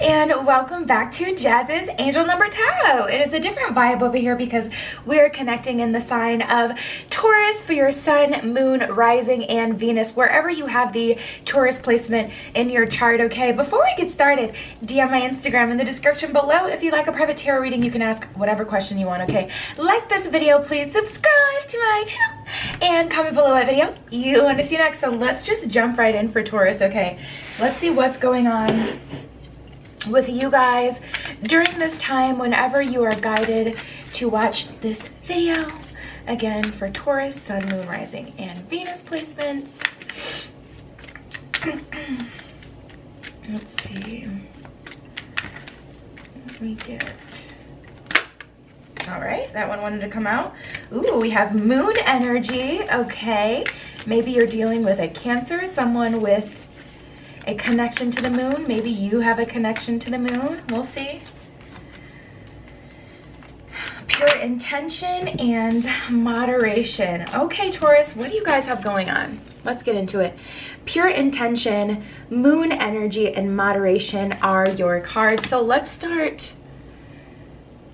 and welcome back to Jazz's Angel Number Tarot. It is a different vibe over here because we're connecting in the sign of Taurus for your sun, moon, rising, and Venus, wherever you have the Taurus placement in your chart, okay? Before we get started, DM my Instagram in the description below. If you'd like a private tarot reading, you can ask whatever question you want, okay? Like this video, please subscribe to my channel, and comment below what video you want to see next. So let's just jump right in for Taurus, okay? Let's see what's going on with you guys during this time whenever you are guided to watch this video. Again, for Taurus, sun, moon, rising, and Venus placements. Let's see. Let me get... All right, that one wanted to come out. Ooh, we have moon energy. Okay, maybe you're dealing with a Cancer, someone with a connection to the moon. Maybe you have a connection to the moon. We'll see. Pure intention and moderation. Okay, Taurus, what do you guys have going on? Let's get into it. Pure intention, moon energy, and moderation are your cards. So let's start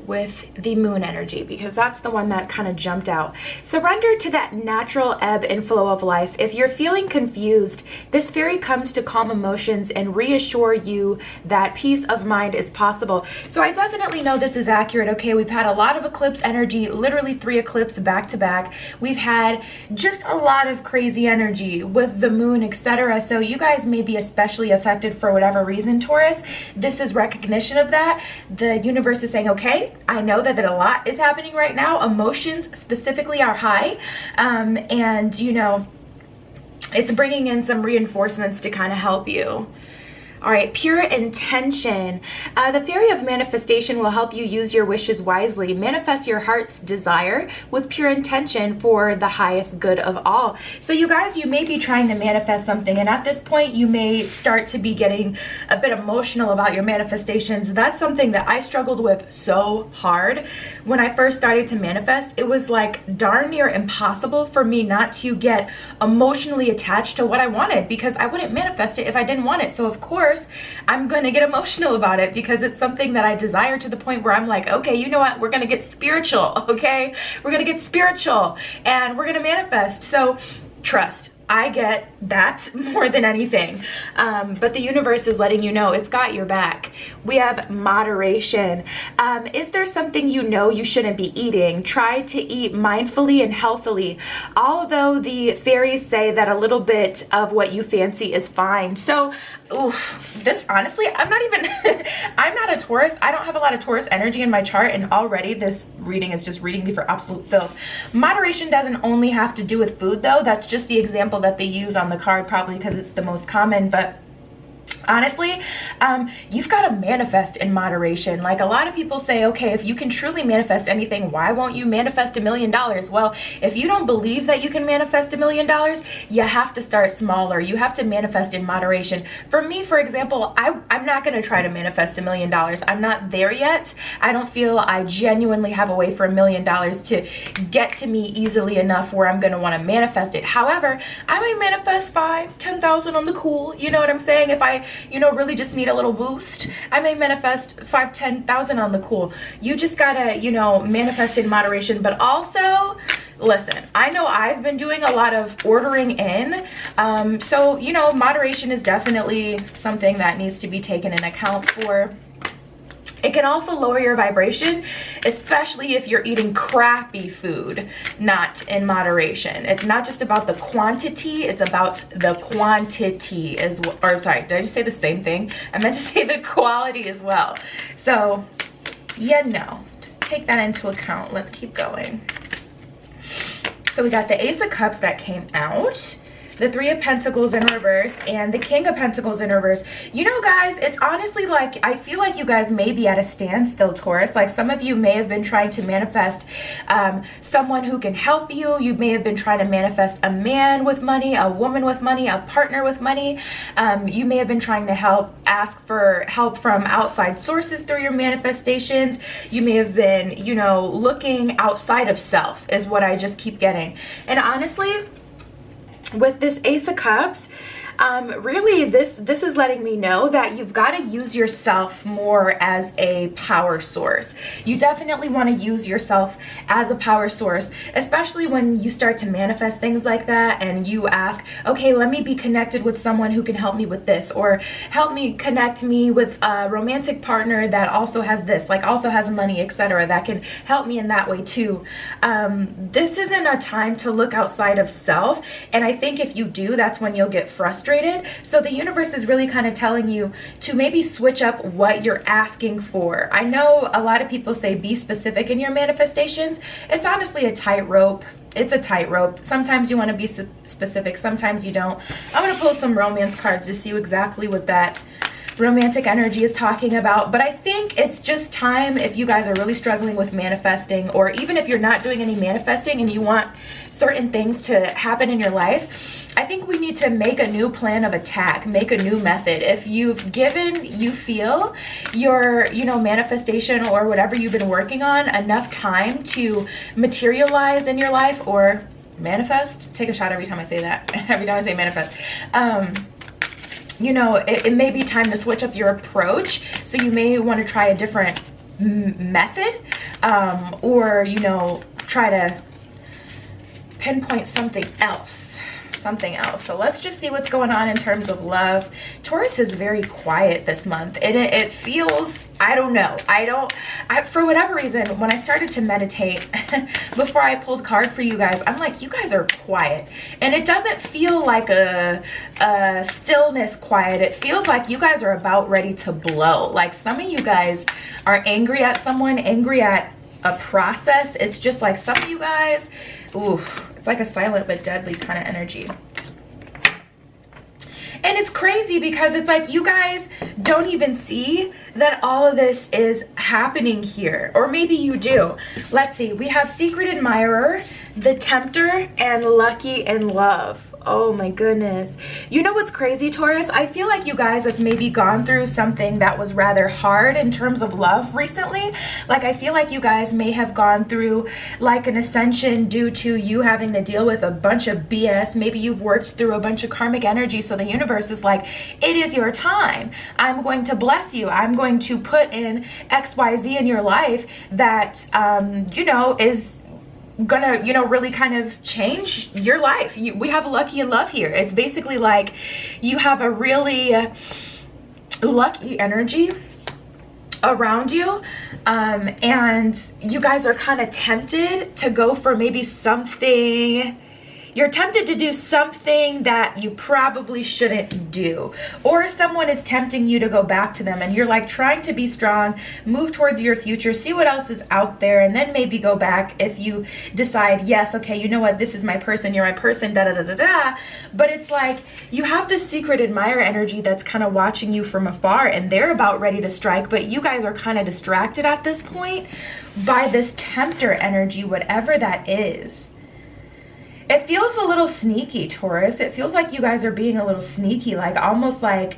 with the moon energy because that's the one that kind of jumped out. Surrender to that natural ebb and flow of life. If you're feeling confused, this fairy comes to calm emotions and reassure you that peace of mind is possible. So I definitely know this is accurate, okay? We've had a lot of eclipse energy, literally 3 eclipses back to back. We've had just a lot of crazy energy with the moon, etc. So you guys may be especially affected for whatever reason, Taurus. This is recognition of that. The universe is saying, okay, I know that a lot is happening right now. Emotions specifically are high. And, you know, it's bringing in some reinforcements to kind of help you. All right, pure intention. The fairy of manifestation will help you use your wishes wisely. Manifest your heart's desire with pure intention for the highest good of all. So you guys, you may be trying to manifest something, and at this point you may start to be getting a bit emotional about your manifestations. That's something that I struggled with so hard. When I first started to manifest, it was like darn near impossible for me not to get emotionally attached to what I wanted because I wouldn't manifest it if I didn't want it. So of course, I'm going to get emotional about it because it's something that I desire to the point where I'm like, okay, you know what? We're going to get spiritual, okay? We're going to get spiritual and we're going to manifest. So trust. I get that more than anything. But the universe is letting you know it's got your back. We have moderation. Is there something you know you shouldn't be eating? Try to eat mindfully and healthily. Although the fairies say that a little bit of what you fancy is fine. So, this honestly, I'm not even, I'm not a Taurus. I don't have a lot of Taurus energy in my chart, and already this reading is just reading me for absolute filth. Moderation doesn't only have to do with food though. That's just the example that they use on the card, probably because it's the most common. But honestly, you've got to manifest in moderation. Like a lot of people say, okay, if you can truly manifest anything, why won't you manifest $1 million? Well, if you don't believe that you can manifest $1 million, you have to start smaller. You have to manifest in moderation. For me, for example, I'm not going to try to manifest $1 million. I'm not there yet. I don't feel I genuinely have a way for $1 million to get to me easily enough where I'm going to want to manifest it. However, I may manifest 5, 10,000 on the cool. You know what I'm saying? If I, you know, really just need a little boost, I may manifest 5, 10,000 on the cool. You just gotta, you know, manifest in moderation. But also, listen, I know I've been doing a lot of ordering in, so, you know, moderation is definitely something that needs to be taken into account for. It can also lower your vibration, especially if you're eating crappy food, not in moderation. It's not just about the quantity, it's about the quantity as well. Or sorry, did I just say the same thing? I meant to say the quality as well. So, yeah, no, just take that into account. Let's keep going. So we got the Ace of Cups that came out, the 3 of Pentacles in reverse, and the King of Pentacles in reverse. You know, guys, it's honestly like, I feel like you guys may be at a standstill, Taurus. Like some of you may have been trying to manifest someone who can help you. You may have been trying to manifest a man with money, a woman with money, a partner with money. You may have been trying to ask for help from outside sources through your manifestations. You may have been, you know, looking outside of self is what I just keep getting. And honestly, with this Ace of Cups, Really, this is letting me know that you've got to use yourself more as a power source. You definitely want to use yourself as a power source, especially when you start to manifest things like that and you ask, okay, let me be connected with someone who can help me with this, or help me connect me with a romantic partner that also has this, like also has money, etc., that can help me in that way too. This isn't a time to look outside of self, and I think if you do, that's when you'll get frustrated. So the universe is really kind of telling you to maybe switch up what you're asking for. I know a lot of people say be specific in your manifestations. It's honestly a tightrope. It's a tightrope. Sometimes you want to be specific, sometimes you don't. I'm going to pull some romance cards to see exactly what that romantic energy is talking about. But I think it's just time, if you guys are really struggling with manifesting, or even if you're not doing any manifesting and you want certain things to happen in your life, I think we need to make a new plan of attack, make a new method. If you've given, you feel your, manifestation or whatever you've been working on enough time to materialize in your life or manifest, take a shot every time I say that, every time I say manifest. It may be time to switch up your approach. So you may want to try a different method, or, try to pinpoint something else. So let's just see what's going on in terms of love. Taurus is very quiet this month, and it feels, I don't know, for whatever reason, when I started to meditate before I pulled card for you guys, I'm like, you guys are quiet, and it doesn't feel like a stillness quiet. It feels like you guys are about ready to blow. Like some of you guys are angry at someone, angry at a process. It's just like some of you guys, ooh, it's like a silent but deadly kind of energy. And it's crazy because it's like you guys don't even see that all of this is happening here. Or maybe you do. Let's see. We have Secret Admirer, the Tempter, and Lucky in Love. Oh my goodness. You know what's crazy, Taurus? I feel like you guys have maybe gone through something that was rather hard in terms of love recently. Like I feel like you guys may have gone through like an ascension due to you having to deal with a bunch of BS. Maybe you've worked through a bunch of karmic energy. So the universe is like, it is your time. I'm going to bless you. I'm going to put in XYZ in your life that, is gonna really kind of change your life. We have Lucky in Love here. It's basically like you have a really lucky energy around you, and you guys are kind of tempted to go for maybe something. You're tempted to do something that you probably shouldn't do, or someone is tempting you to go back to them, and you're like trying to be strong, move towards your future, see what else is out there, and then maybe go back if you decide, yes, okay, you know what, this is my person, you're my person, da da da da da. But it's like you have this secret admirer energy that's kind of watching you from afar, and they're about ready to strike, but you guys are kind of distracted at this point by this tempter energy, whatever that is. It feels a little sneaky, Taurus. It feels like you guys are being a little sneaky, like almost like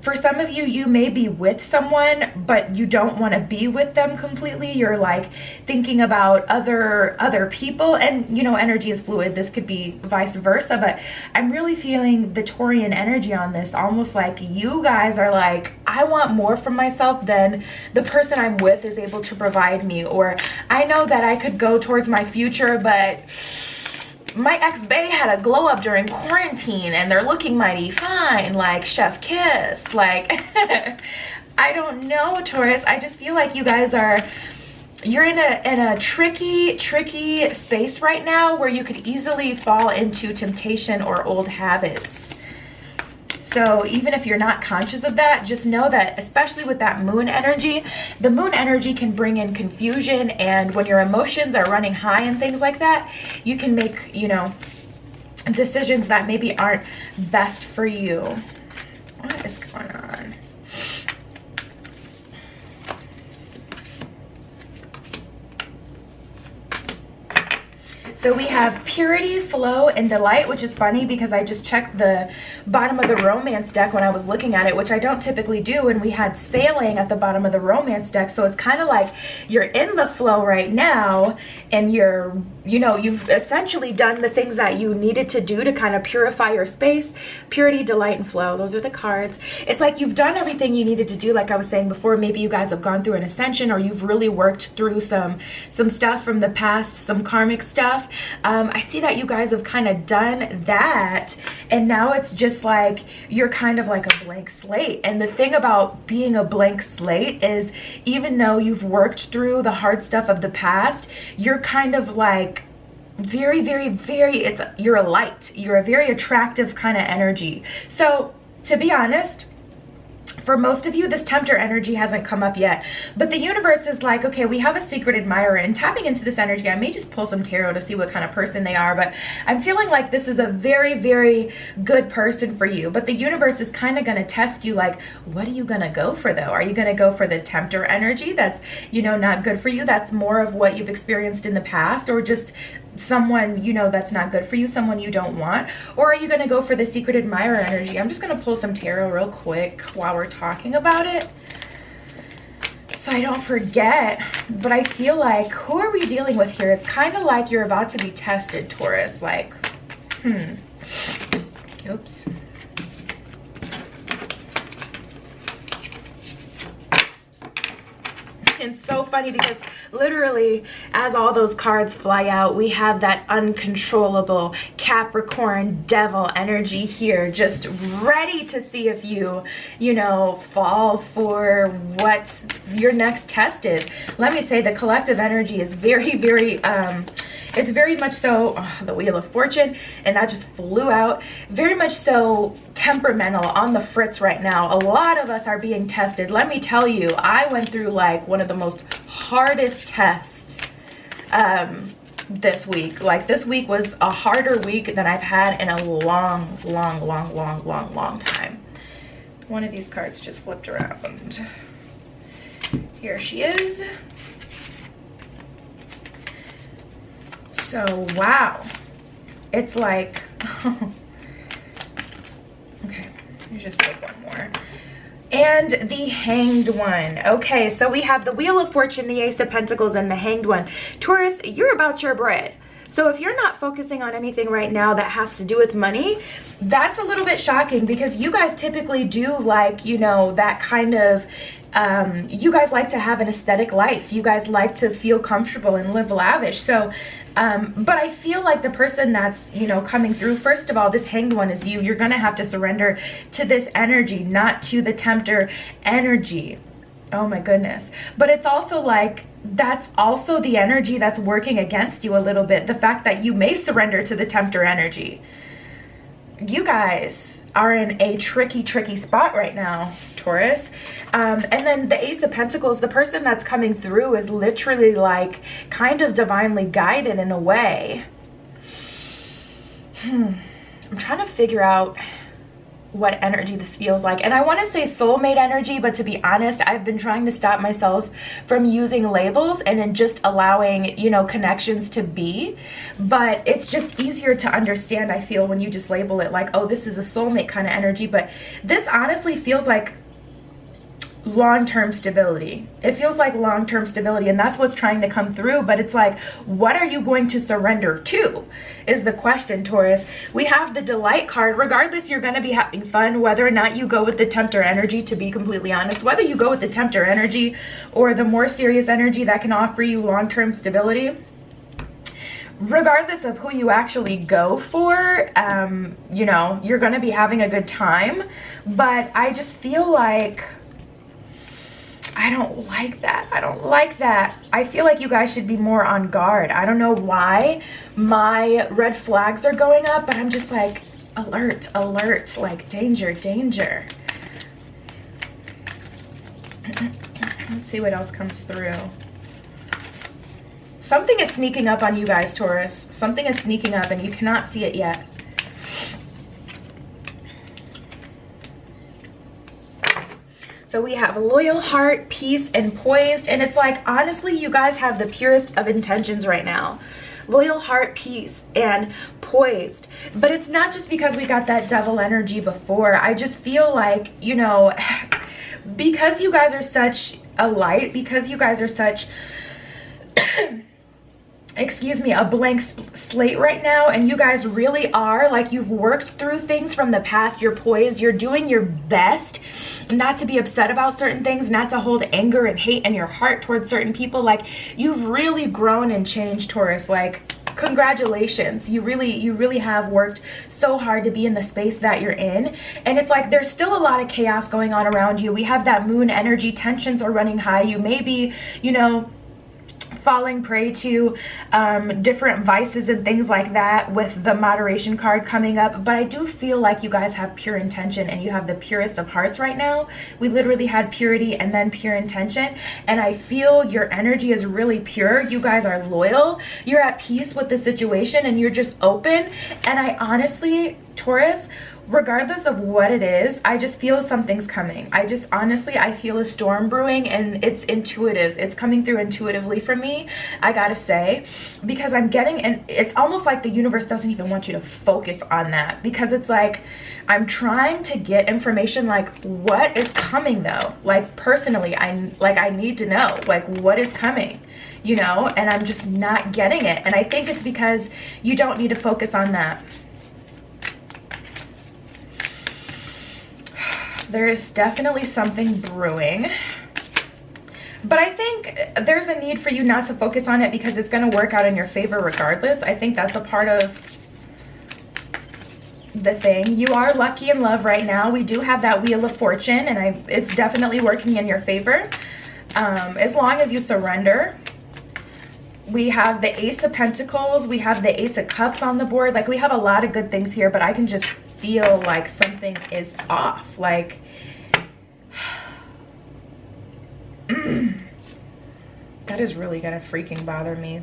for some of you, you may be with someone, but you don't want to be with them completely. You're like thinking about other people, and energy is fluid. This could be vice versa, but I'm really feeling the Taurian energy on this, almost like you guys are like, I want more from myself than the person I'm with is able to provide me, or I know that I could go towards my future, but my ex-bae had a glow up during quarantine and they're looking mighty fine, like chef kiss, like I don't know, Taurus. I just feel like you guys you're in a tricky space right now where you could easily fall into temptation or old habits. So even if you're not conscious of that, just know that, especially with that moon energy, the moon energy can bring in confusion, and when your emotions are running high and things like that, you can make, decisions that maybe aren't best for you. What is going on? So we have purity, flow, and delight, which is funny because I just checked the bottom of the romance deck when I was looking at it, which I don't typically do, and we had sailing at the bottom of the romance deck. So it's kind of like you're in the flow right now, and you're, you know, you've essentially done the things that you needed to do to kind of purify your space. Purity, delight, and flow, those are the cards. It's like you've done everything you needed to do. Like I was saying before, maybe you guys have gone through an ascension, or you've really worked through some stuff from the past, some karmic stuff. I see that you guys have kind of done that, and now it's just like you're kind of like a blank slate. And the thing about being a blank slate is, even though you've worked through the hard stuff of the past, you're kind of like very, very, very, you're a light. You're a very attractive kind of energy. So to be honest, for most of you, this tempter energy hasn't come up yet, but the universe is like, okay, we have a secret admirer, and tapping into this energy, I may just pull some tarot to see what kind of person they are, but I'm feeling like this is a very, very good person for you. But the universe is kind of going to test you, like, what are you going to go for though? Are you going to go for the tempter energy that's, you know, not good for you, that's more of what you've experienced in the past, or just someone, you know, that's not good for you, someone you don't want? Or are you going to go for the secret admirer energy? I'm just going to pull some tarot real quick while we're talking about it, so I don't forget. But I feel like, who are we dealing with here? It's kind of like you're about to be tested, Taurus. Like, oops. It's so funny because literally as all those cards fly out, we have that uncontrollable Capricorn devil energy here, just ready to see if you know, fall for what your next test is. Let me say, the collective energy is very, very it's very much so, the Wheel of Fortune, and that just flew out. Very much so temperamental, on the fritz right now. A lot of us are being tested. Let me tell you, I went through like one of the most hardest tests this week. Like, this week was a harder week than I've had in a long, long, long, long, long, long time. One of these cards just flipped around. Here she is. So, wow. It's like, okay, let me just take one more. And the Hanged One. Okay, so we have the Wheel of Fortune, the Ace of Pentacles, and the Hanged One. Taurus, you're about your bread. So if you're not focusing on anything right now that has to do with money, that's a little bit shocking, because you guys typically do, like, you know, that kind of, you guys like to have an aesthetic life. You guys like to feel comfortable and live lavish. So, but I feel like the person that's, you know, coming through, first of all, this Hanged One is you. You're going to have to surrender to this energy, not to the tempter energy. Oh my goodness. But it's also like, that's also the energy that's working against you a little bit. The fact that you may surrender to the tempter energy. You guys are in a tricky, tricky spot right now, Taurus. And then the Ace of Pentacles, the person that's coming through is literally like kind of divinely guided in a way. I'm trying to figure out what energy this feels like, and I want to say soulmate energy, but to be honest, I've been trying to stop myself from using labels and then just allowing, you know, connections to be. But it's just easier to understand, I feel, when you just label it like, oh, this is a soulmate kind of energy. But this honestly feels like long-term stability. It feels like long-term stability, and that's what's trying to come through. But it's like, what are you going to surrender to is the question, Taurus. We have the Delight card. Regardless, you're going to be having fun, whether or not you go with the tempter energy, to be completely honest. Whether you go with the tempter energy or the more serious energy that can offer you long-term stability, regardless of who you actually go for, you know, you're going to be having a good time. But I just feel like, I don't like that. I don't like that. I feel like you guys should be more on guard. I don't know why my red flags are going up, but I'm just like, alert, alert, like danger, danger. Let's see what else comes through. Something is sneaking up on you guys, Taurus. Something is sneaking up and you cannot see it yet. So we have a loyal heart, peace, and poised. And it's like, honestly, you guys have the purest of intentions right now. loyal heart, peace, and poised. But it's not just because we got that devil energy before. I just feel like, you know, because you guys are such a light, because you guys are such excuse me, a blank slate right now, and you guys really are, like, you've worked through things from the past, you're poised, you're doing your best not to be upset about certain things, not to hold anger and hate in your heart towards certain people. Like, you've really grown and changed, Taurus. Like, congratulations. You really have worked so hard to be in the space that you're in. And it's like there's still a lot of chaos going on around you. We have that moon energy, tensions are running high. You may be, you know, falling prey to different vices and things like that with the moderation card coming up. But I do feel like you guys have pure intention and you have the purest of hearts right now. We literally had purity and then pure intention, and I feel your energy is really pure. You guys are loyal, you're at peace with the situation, and you're just open. And I honestly, Taurus, regardless of what it is, I just feel something's coming. I just honestly, I feel a storm brewing, and it's intuitive. It's coming through intuitively for me, I gotta say, because I'm getting, and it's almost like the universe doesn't even want you to focus on that, because it's like I'm trying to get information, like what is coming though, like personally, I need to know, like, what is coming, you know, and I'm just not getting it. And I think it's because you don't need to focus on that. There is definitely something brewing, but I think there's a need for you not to focus on it because it's going to work out in your favor regardless. I think that's a part of the thing. You are lucky in love right now. We do have that Wheel of Fortune, and it's definitely working in your favor as long as you surrender. We have the Ace of Pentacles, we have the Ace of Cups on the board. Like, we have a lot of good things here, but I can just feel like something is off. Like, that is really gonna freaking bother me.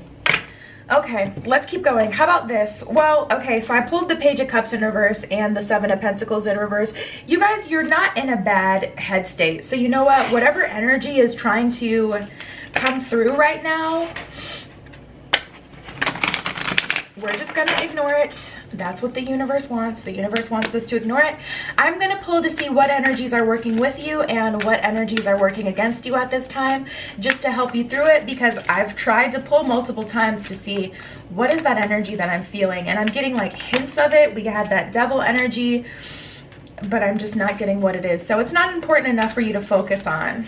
Okay, let's keep going. How about this? Well, okay, so I pulled the Page of Cups in reverse and the Seven of Pentacles in reverse. You guys, you're not in a bad head state. So you know what? Whatever energy is trying to come through right now, we're just gonna ignore it. That's what the universe wants. The universe wants us to ignore it. I'm gonna pull to see what energies are working with you and what energies are working against you at this time, just to help you through it, because I've tried to pull multiple times to see what is that energy that I'm feeling, and I'm getting like hints of it. We had that devil energy, but I'm just not getting what it is. So it's not important enough for you to focus on.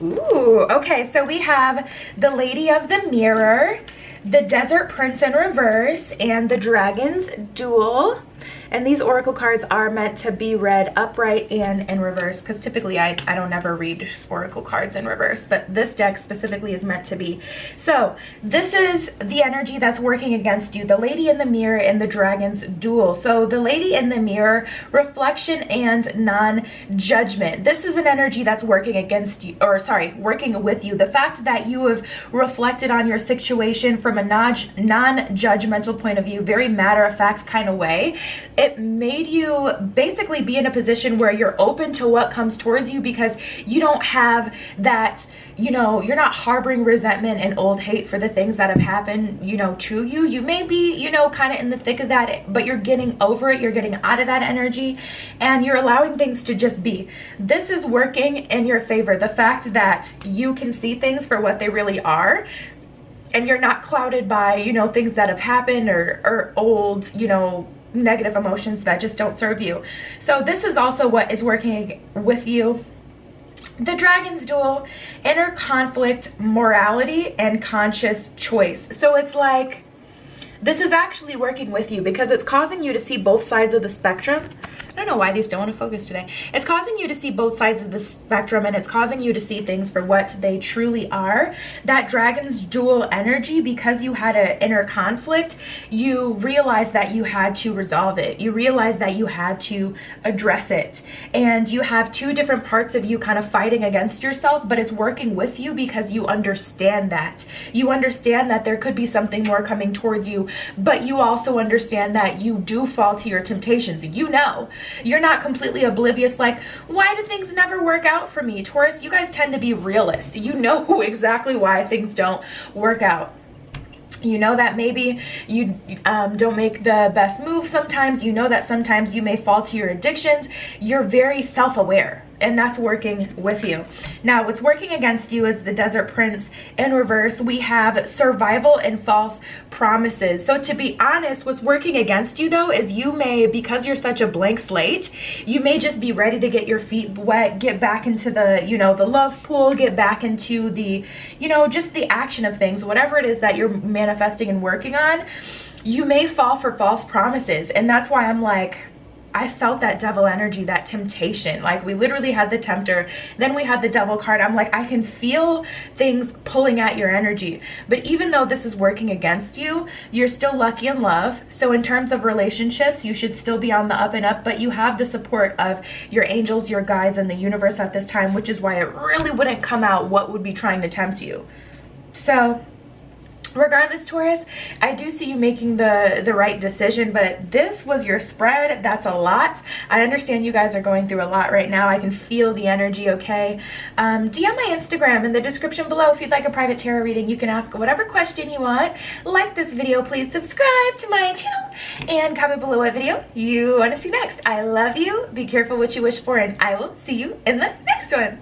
Ooh, okay, so we have the Lady of the Mirror, the Desert Prince in reverse, and the Dragon's Duel. And these oracle cards are meant to be read upright and in reverse, because typically I don't ever read oracle cards in reverse, but this deck specifically is meant to be. So this is the energy that's working against you, the Lady in the Mirror and the Dragon's Duel. So the Lady in the Mirror, reflection and non-judgment. This is an energy that's working against you, or sorry, working with you. The fact that you have reflected on your situation from a non-judgmental point of view, very matter-of-fact kind of way, it made you basically be in a position where you're open to what comes towards you, because you don't have that, you know, you're not harboring resentment and old hate for the things that have happened, you know, to you. You may be, you know, kind of in the thick of that, but you're getting over it. You're getting out of that energy, and you're allowing things to just be. This is working in your favor. The fact that you can see things for what they really are, and you're not clouded by, you know, things that have happened or old, you know, negative emotions that just don't serve you. So this is also what is working with you. The Dragon's Duel, inner conflict, morality, and conscious choice. So it's like this is actually working with you because it's causing you to see both sides of the spectrum. I don't know why these don't want to focus today. It's causing you to see both sides of the spectrum, and it's causing you to see things for what they truly are. That Dragon's Duel energy, because you had an inner conflict, you realized that you had to resolve it. You realized that you had to address it. And you have two different parts of you kind of fighting against yourself, but it's working with you because you understand that. You understand that there could be something more coming towards you, but you also understand that you do fall to your temptations. You know You're not completely oblivious, like, why do things never work out for me? Taurus, you guys tend to be realists. You know exactly why things don't work out. You know that maybe you don't make the best move sometimes. You know that sometimes you may fall to your addictions. You're very self-aware, and that's working with you. Now, what's working against you is the Desert Prince in reverse. We have survival and false promises. So to be honest, what's working against you though is you may, because you're such a blank slate, you may just be ready to get your feet wet, get back into the, you know, the love pool, get back into the, you know, just the action of things, whatever it is that you're manifesting and working on. You may fall for false promises, and that's why I'm like, I felt that devil energy, that temptation. Like, we literally had the tempter, then we had the devil card. I'm like, I can feel things pulling at your energy. But even though this is working against you, you're still lucky in love. So in terms of relationships, you should still be on the up and up, but you have the support of your angels, your guides, and the universe at this time, which is why it really wouldn't come out what would be trying to tempt you. So regardless, Taurus, I do see you making the right decision, but this was your spread. That's a lot. I understand you guys are going through a lot right now. I can feel the energy, okay? DM my Instagram in the description below if you'd like a private tarot reading. You can ask whatever question you want. Like this video, please subscribe to my channel, and comment below what video you want to see next. I love you. Be careful what you wish for, and I will see you in the next one.